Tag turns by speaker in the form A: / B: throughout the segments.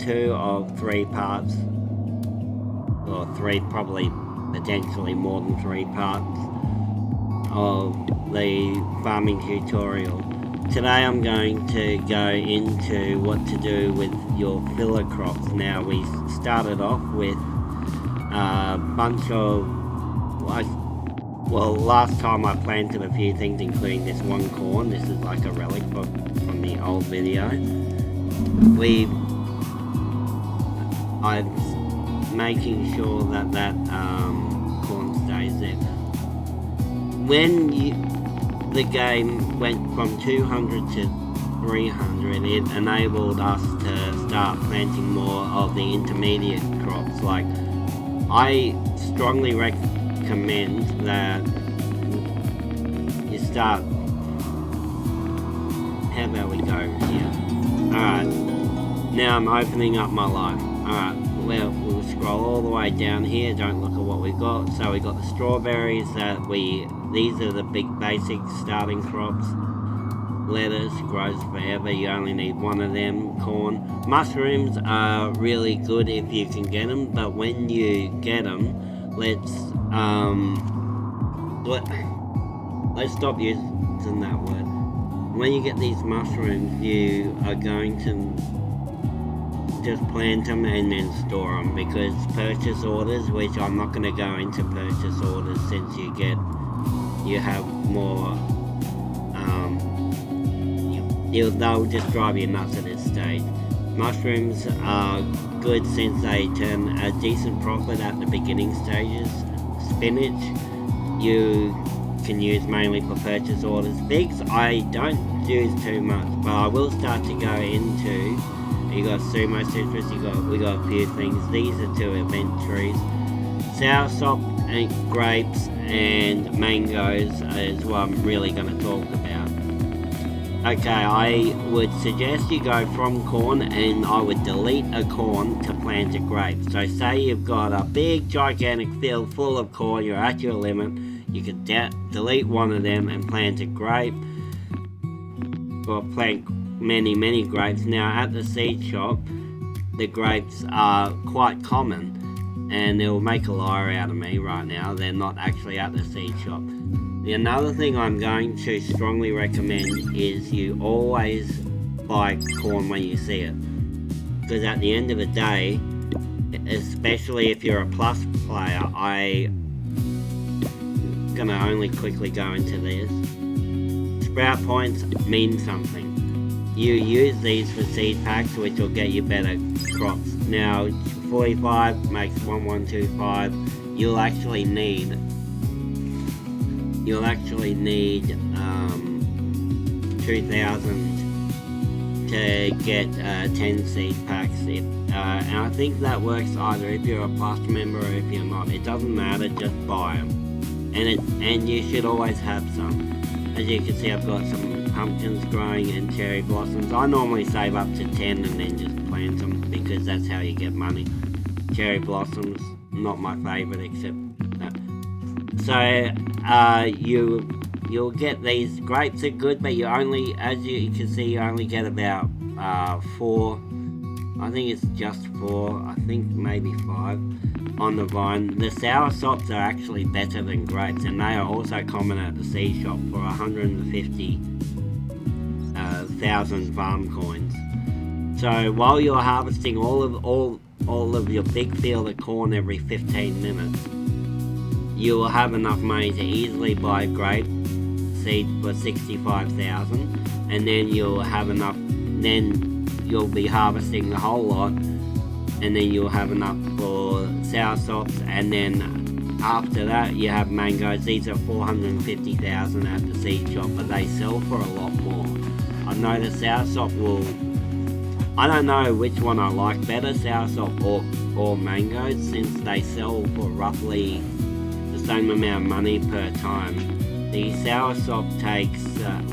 A: 2 of 3 parts, or 3, probably potentially more than 3 parts of the farming tutorial. Today I'm going to go into what to do with your filler crops. Now, we started off with a bunch of, well, last time I planted a few things, including this one corn. This is like a relic from the old video. I'm making sure that corn stays there. When the game went from 200 to 300, it enabled us to start planting more of the intermediate crops. Like, I strongly recommend that you start. How about we go here? Alright, now I'm opening up my life. Alright, we'll scroll all the way down here. Don't look at what we got. So we got the strawberries these are the big basic starting crops. Lettuce grows forever, you only need one of them. Corn. Mushrooms are really good if you can get them, but when you get them, let's stop using that word. When you get these mushrooms, you are going to just plant them and then store them, because purchase orders, which I'm not going to go into purchase orders since you have more, they'll just drive you nuts at this stage. Mushrooms are good since they turn a decent profit at the beginning stages. Spinach, you can use mainly for purchase orders. Figs, I don't use too much, but I will start to go into. You got sumo citrus. We got a few things. These are 2 event trees. Soursop and grapes and mangoes is what I'm really going to talk about. Okay, I would suggest you go from corn, and I would delete a corn to plant a grape. So say you've got a big gigantic field full of corn, you're at your limit, you could delete one of them and plant a grape, or plant many grapes. Now at the seed shop, the grapes are quite common, and they'll make a liar out of me right now. They're not actually at the seed shop. Another thing I'm going to strongly recommend is you always buy corn when you see it, because at the end of the day, especially if you're a plus player, I'm gonna only quickly go into this. Sprout points mean something. You use these for seed packs, which will get you better crops. Now 45 makes 1125. You'll actually need 2,000 to get 10 seed packs. And I think that works either if you're a plus member or if you're not. It doesn't matter, just buy them. And you should always have some. As you can see, I've got some pumpkins growing and cherry blossoms. I normally save up to 10 and then just plant them, because that's how you get money. Cherry blossoms, not my favourite, except that. So you'll get these. Grapes are good, but you only, as you can see, you only get about 4. I think it's just 4. I think maybe 5 on the vine. The soursops are actually better than grapes, and they are also common at the seed shop for 150,000 farm coins. So while you're harvesting all of your big field of corn every 15 minutes, you will have enough money to easily buy grape seed for 65,000, and then you'll have enough. Then you'll be harvesting the whole lot, and then you'll have enough for soursops, and then after that you have mangoes. These are 450,000 at the seed shop, but they sell for a lot more. I know the soursop will. I don't know which one I like better, soursop or mangoes, since they sell for roughly the same amount of money per time. The soursop takes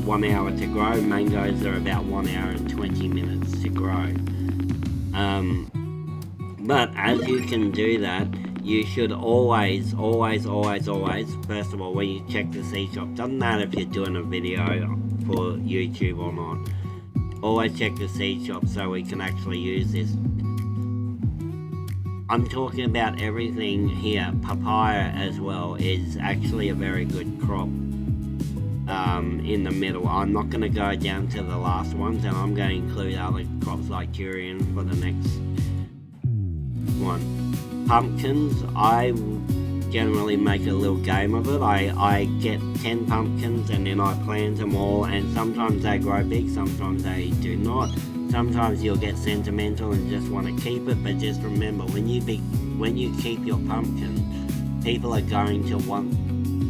A: 1 hour to grow. Mangoes are about 1 hour and 20 minutes to grow. But as you can do that, you should always, first of all, when you check the seed shop, doesn't matter if you're doing a video for YouTube or not, always check the seed shop so we can actually use this. I'm talking about everything here. Papaya as well is actually a very good crop in the middle. I'm not going to go down to the last ones, and I'm going to include other crops like durian for the next one. Pumpkins, I generally make a little game of it. I get 10 pumpkins and then I plant them all, and sometimes they grow big, sometimes they do not. Sometimes you'll get sentimental and just want to keep it, but just remember, when you keep your pumpkin, people are going to want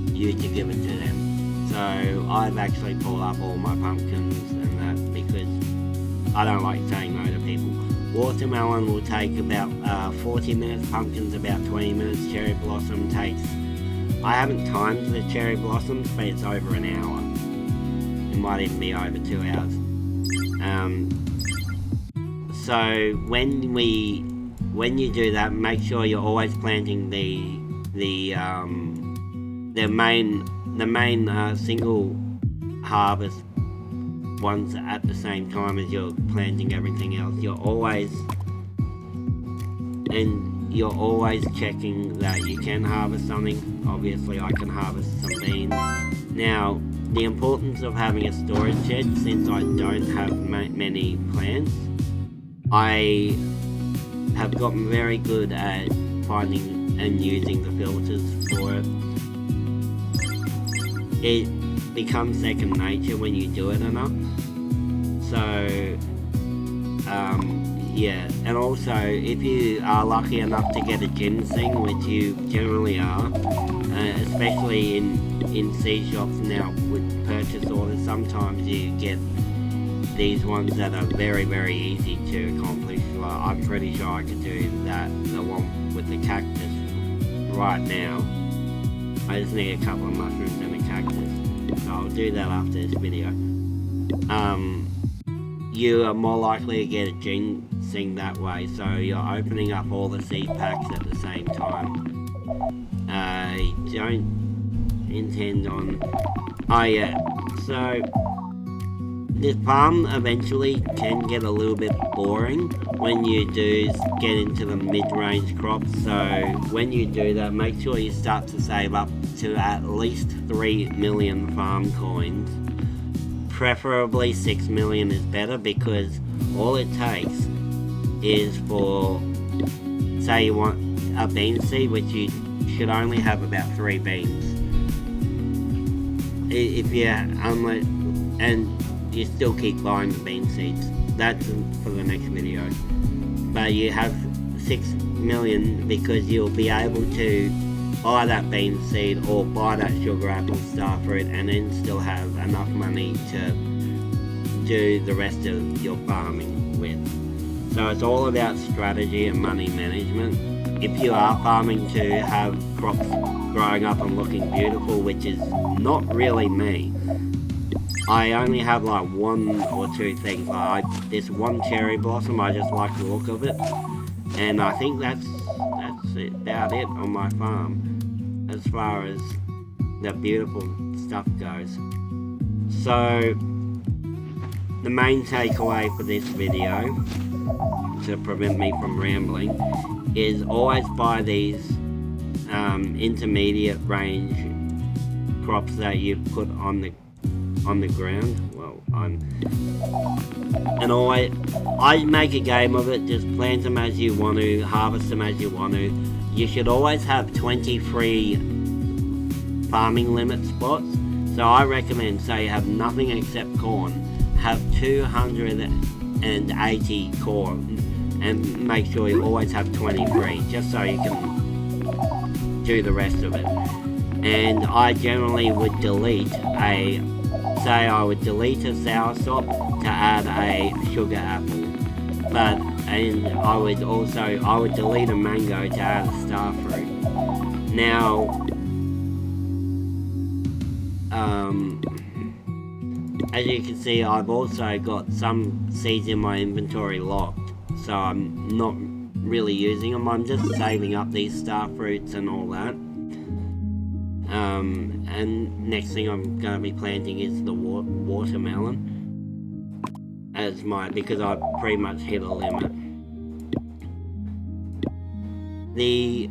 A: you to give it to them. So I've actually pulled up all my pumpkins and that because I don't like saying no to people. Watermelon will take about 40 minutes, pumpkins about 20 minutes, cherry blossom takes... I haven't timed the cherry blossoms, but it's over an hour. It might even be over 2 hours. So when you do that, make sure you're always planting the main single harvest ones at the same time as you're planting everything else. You're always checking that you can harvest something. Obviously I can harvest some beans. Now, the importance of having a storage shed, since I don't have many plants, I have gotten very good at finding and using the filters for it. It becomes second nature when you do it enough. So, yeah, and also if you are lucky enough to get a ginseng, which you generally are, especially in seed shops now with purchase orders, sometimes you get these ones that are very, very easy to accomplish. Like, I'm pretty sure I could do that, the one with the cactus right now. I just need a couple of mushrooms and a cactus, so I'll do that after this video. You are more likely to get a ginseng that way, so you're opening up all the seed packs at the same time. I don't intend on... Oh yeah, so this farm eventually can get a little bit boring when you do get into the mid-range crops, so when you do that, make sure you start to save up to at least 3 million farm coins. Preferably 6 million is better, because all it takes is for, say you want a bean seed, which you should only have about 3 beans. If you and you still keep buying the bean seeds, that's for the next video. But you have 6 million because you'll be able to buy that bean seed or buy that sugar apple starfruit, and then still have enough money to do the rest of your farming with. So it's all about strategy and money management. If you are farming to have crops growing up and looking beautiful, which is not really me, I only have like 1 or 2 things. Like this one cherry blossom, I just like the look of it, and I think that's about it on my farm as far as the beautiful stuff goes. So the main takeaway for this video, to prevent me from rambling, is always buy these intermediate range crops that you put on the ground. Well, I make a game of it. Just plant them as you want to, harvest them as you want to. You should always have 20 free farming limit spots. So I recommend, say you have nothing except corn, have 280 corn, and make sure you always have 20 free, just so you can do the rest of it. And I generally would delete a soursop to add a sugar apple, and I would delete a mango to add a starfruit. Now, as you can see, I've also got some seeds in my inventory locked, so I'm not really using them. I'm just saving up these starfruits and all that. And next thing I'm going to be planting is the watermelon, because I've pretty much hit a limit. And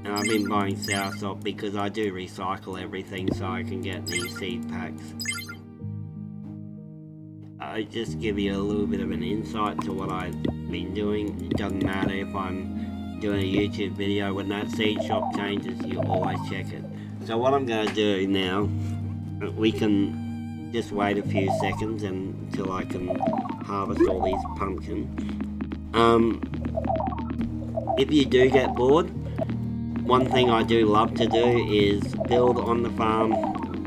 A: I've been buying soursop because I do recycle everything so I can get these seed packs. I just give you a little bit of an insight to what I've been doing. It doesn't matter if I'm doing a YouTube video, when that seed shop changes, you always check it. So what I'm going to do now, we can just wait a few seconds until I can harvest all these pumpkins. If you do get bored, one thing I do love to do is build on the farm.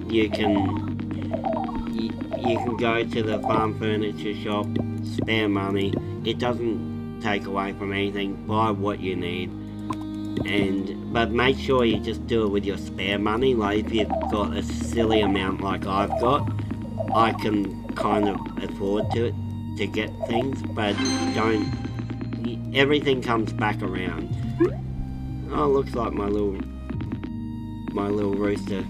A: You can go to the farm furniture shop, spare money. It doesn't take away from anything. Buy what you need, but make sure you just do it with your spare money. Like if you've got a silly amount like I've got, I can kind of afford to get things, but don't. Everything comes back around. Oh, looks like my little rooster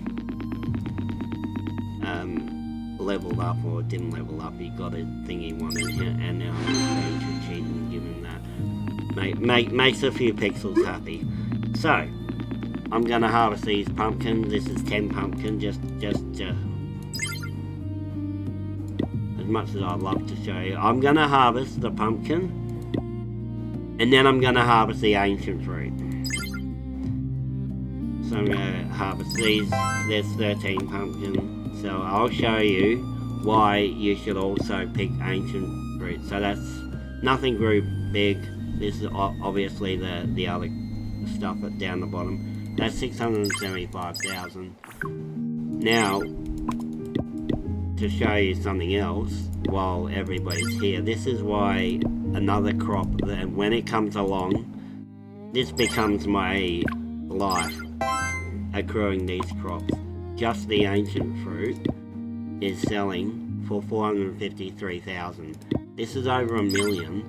A: leveled up, or didn't level up. He got a thing he wanted, and now I'm going to cheat and give him that. Makes a few pixels happy. So I'm gonna harvest these pumpkins. This is 10 pumpkins, just as much as I'd love to show you. I'm gonna harvest the pumpkin, and then I'm gonna harvest the ancient fruit. So I'm gonna harvest these. There's 13 pumpkins. So I'll show you why you should also pick ancient fruit. So that's nothing grew big. This is obviously the other stuff down the bottom. That's 675,000. Now, to show you something else while everybody's here, this is why another crop that when it comes along, this becomes my life, accruing these crops. Just the ancient fruit is selling for 453,000. This is over $1 million.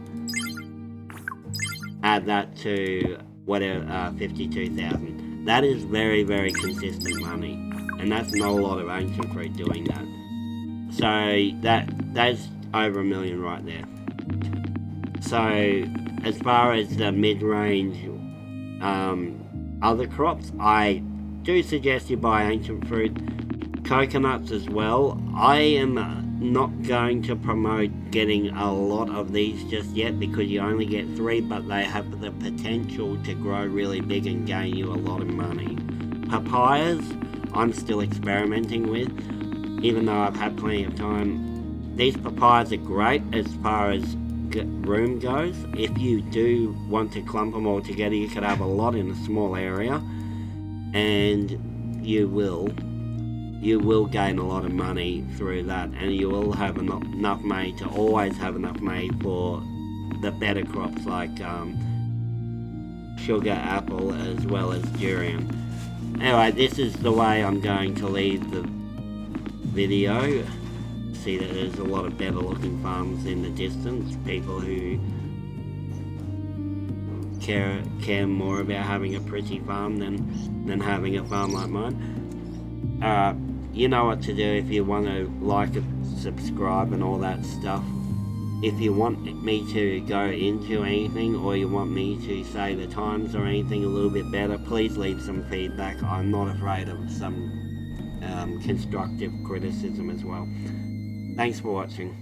A: Add that to whatever 52,000. That is very, very consistent money, and that's not a lot of ancient fruit doing that. So that's over $1 million right there. So as far as the mid-range other crops, I do suggest you buy ancient fruit, coconuts as well. I am not going to promote getting a lot of these just yet because you only get 3, but they have the potential to grow really big and gain you a lot of money. Papayas, I'm still experimenting with, even though I've had plenty of time. These papayas are great as far as room goes. If you do want to clump them all together, you could have a lot in a small area, and you will gain a lot of money through that, and you will have enough money to always have enough money for the better crops like sugar apple as well as durian. Anyway, this is the way I'm going to leave the video. See that there's a lot of better looking farms in the distance, people who care more about having a pretty farm than having a farm like mine. You know what to do if you want to like it, subscribe and all that stuff. If you want me to go into anything, or you want me to say the times or anything a little bit better, please leave some feedback. I'm not afraid of some constructive criticism as well. Thanks for watching.